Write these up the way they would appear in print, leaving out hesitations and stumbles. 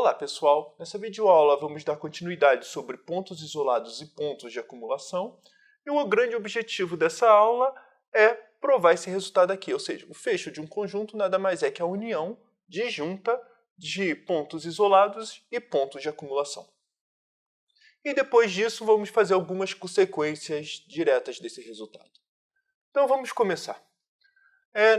Olá pessoal, nessa videoaula vamos dar continuidade sobre pontos isolados e pontos de acumulação e o grande objetivo dessa aula é provar esse resultado aqui, ou seja, o fecho de um conjunto nada mais é que a união disjunta de pontos isolados e pontos de acumulação. E depois disso vamos fazer algumas consequências diretas desse resultado. Então vamos começar.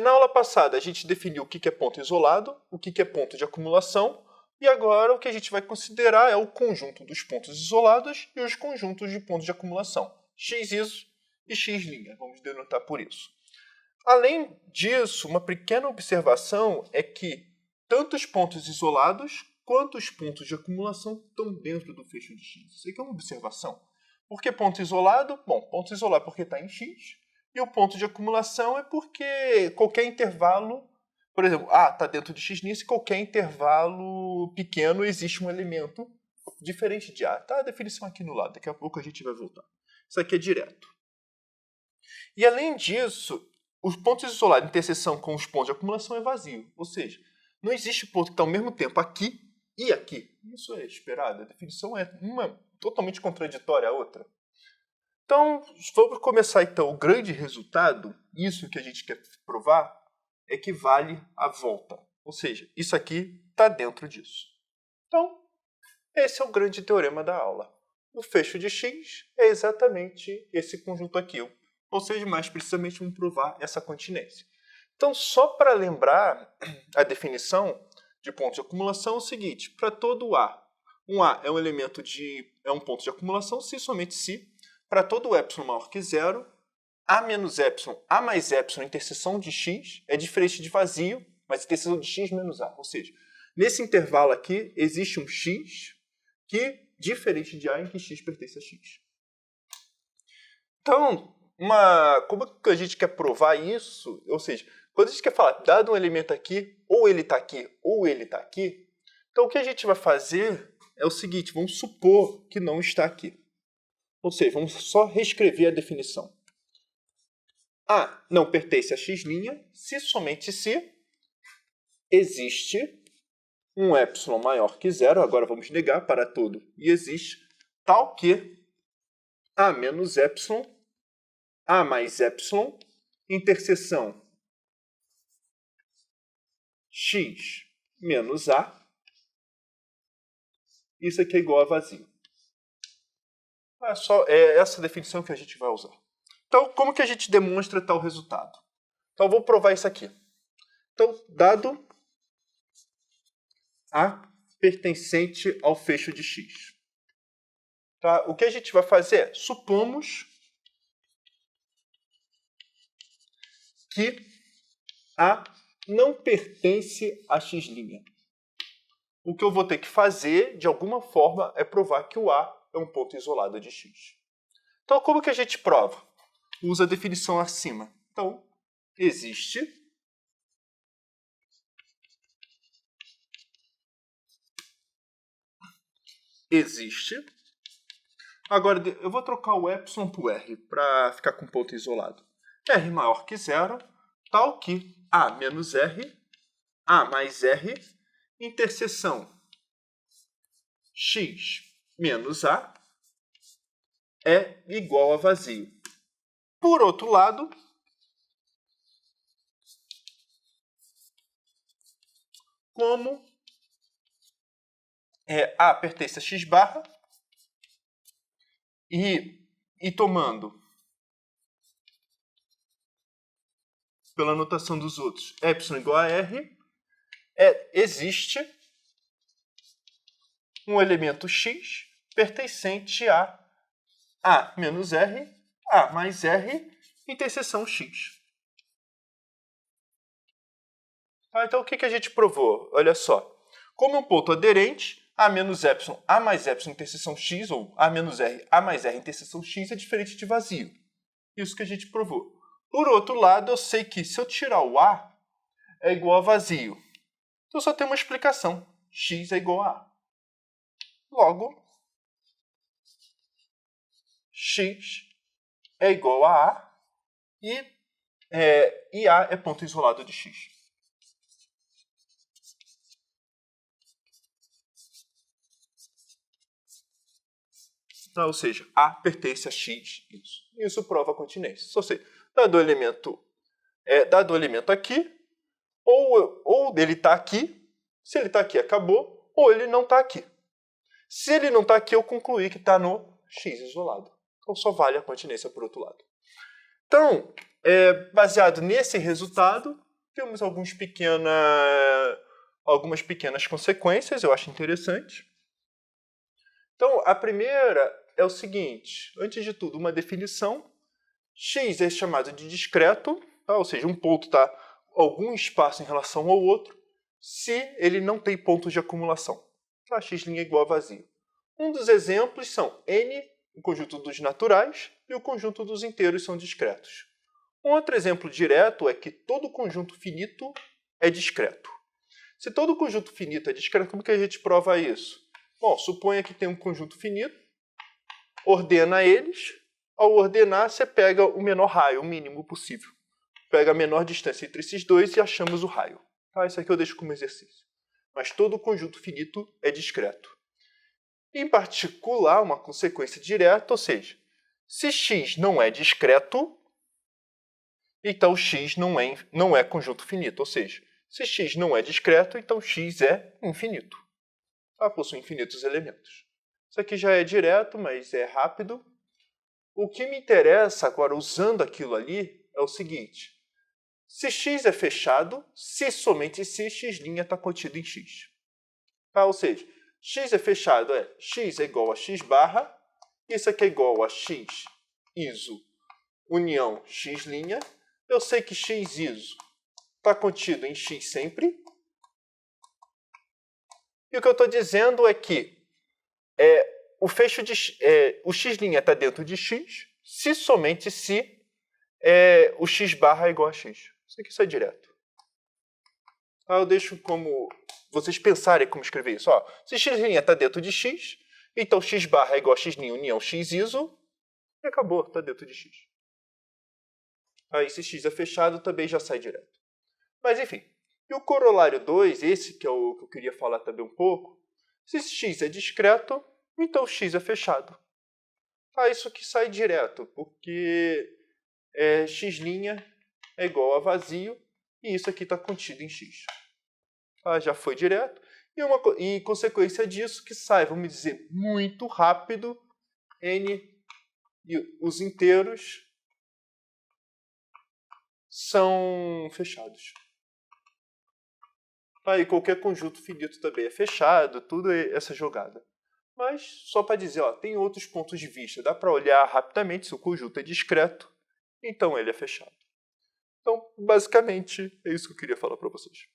Na aula passada a gente definiu o que é ponto isolado, o que é ponto de acumulação, e agora o que a gente vai considerar é o conjunto dos pontos isolados e os conjuntos de pontos de acumulação, x iso e x', vamos denotar por isso. Além disso, uma pequena observação é que tanto os pontos isolados quanto os pontos de acumulação estão dentro do fecho de x. Isso aqui é uma observação. Por que ponto isolado? Bom, ponto isolado porque está em x, e o ponto de acumulação é porque qualquer intervalo, por exemplo, A está dentro de x nisso, e qualquer intervalo pequeno existe um elemento diferente de A. Tá a definição aqui no lado, daqui a pouco a gente vai voltar. Isso aqui é direto. E além disso, os pontos isolados de interseção com os pontos de acumulação é vazio. Ou seja, não existe ponto que está ao mesmo tempo aqui e aqui. Isso é esperado. A definição é uma totalmente contraditória à outra. Então, vamos começar então. O grande resultado, isso que a gente quer provar, equivale à volta. Ou seja, isso aqui está dentro disso. Então, esse é o grande teorema da aula. O fecho de x é exatamente esse conjunto aqui. Ou seja, mais precisamente vamos provar essa continência. Então, só para lembrar a definição de ponto de acumulação é o seguinte: para todo A, um A é um elemento é um ponto de acumulação se somente se para todo epsilon maior que zero, A menos epsilon, A mais epsilon, interseção de x é diferente de vazio, mas interseção de x menos A. Ou seja, nesse intervalo aqui existe um x que diferente de A em que x pertence a x. Então, como que a gente quer provar isso? Ou seja, quando a gente quer falar, dado um elemento aqui, ou ele está aqui, ou ele está aqui, então o que a gente vai fazer é o seguinte: vamos supor que não está aqui. Ou seja, vamos só reescrever a definição. A não pertence a x' se somente se existe um epsilon maior que zero, agora vamos negar para todo, e existe tal que A menos epsilon, A mais epsilon, interseção x menos A, isso aqui é igual a vazio. É essa definição que a gente vai usar. Então, como que a gente demonstra tal resultado? Então, eu vou provar isso aqui. Então, dado A pertencente ao fecho de x. Tá? O que a gente vai fazer é, supomos que A não pertence a x'. O que eu vou ter que fazer, de alguma forma, é provar que o A é um ponto isolado de x. Então, como que a gente prova? Usa a definição acima. Então, existe Agora, eu vou trocar o epsilon por r para ficar com ponto isolado. R maior que zero, tal que A menos R, A mais R, interseção x menos A é igual a vazio. Por outro lado, como A pertence a x barra, e tomando pela notação dos outros epsilon igual a r, existe um elemento x pertencente a A menos R, A mais R, interseção x. Então, o que a gente provou? Olha só. Como é um ponto aderente, A menos epsilon, A mais epsilon, interseção x, ou A menos R, A mais R, interseção x é diferente de vazio. Isso que a gente provou. Por outro lado, eu sei que se eu tirar o A, é igual a vazio. Então, só tem uma explicação. X é igual a A. Logo, x é igual a A e A é ponto isolado de x. Ou seja, A pertence a X, isso. Isso prova a continência. Ou seja, dado o elemento aqui, ou ele está aqui, se ele está aqui, acabou, ou ele não está aqui. Se ele não está aqui, eu concluí que está no X isolado. Então, só vale a continência por outro lado. Então, baseado nesse resultado, temos algumas pequenas consequências, eu acho interessante. Então, a primeira é o seguinte, antes de tudo, uma definição. X é chamado de discreto, tá? Ou seja, um ponto está algum espaço em relação ao outro, se ele não tem pontos de acumulação. Tá? X' é igual a vazio. Um dos exemplos são N, o conjunto dos naturais, e o conjunto dos inteiros são discretos. Um outro exemplo direto é que todo conjunto finito é discreto. Se todo conjunto finito é discreto, como que a gente prova isso? Bom, suponha que tem um conjunto finito, ordena eles, ao ordenar você pega o menor raio, o mínimo possível. Pega a menor distância entre esses dois e achamos o raio. Tá? Isso aqui eu deixo como exercício. Mas todo conjunto finito é discreto. Em particular, uma consequência direta, ou seja, se x não é discreto, então x não é conjunto finito. Ou seja, se x não é discreto, então x é infinito. Tá? Possui infinitos elementos. Isso aqui já é direto, mas é rápido. O que me interessa agora, usando aquilo ali, é o seguinte. Se x é fechado, se somente se x' está contido em x. Tá? Ou seja, x é fechado, x é igual a x barra, isso aqui é igual a x iso união x'. Eu sei que x iso está contido em x sempre. E o que eu estou dizendo é que o fecho o x' está dentro de x, se somente se o x barra é igual a x. Isso é direto. Eu deixo como vocês pensarem como escrever isso. Se x' está dentro de x, então x barra é igual a x' união x iso, e acabou, está dentro de x. Aí se x é fechado, também já sai direto. Mas enfim, e o corolário 2, esse que é o que eu queria falar também um pouco, se x é discreto, então x é fechado. Isso aqui sai direto, porque x' é igual a vazio, e isso aqui está contido em x. Já foi direto. E consequência disso, que sai, vamos dizer, muito rápido, n e os inteiros são fechados. E qualquer conjunto finito também é fechado, tudo essa jogada. Mas, só para dizer, tem outros pontos de vista. Dá para olhar rapidamente se o conjunto é discreto, então ele é fechado. Então, basicamente, é isso que eu queria falar para vocês.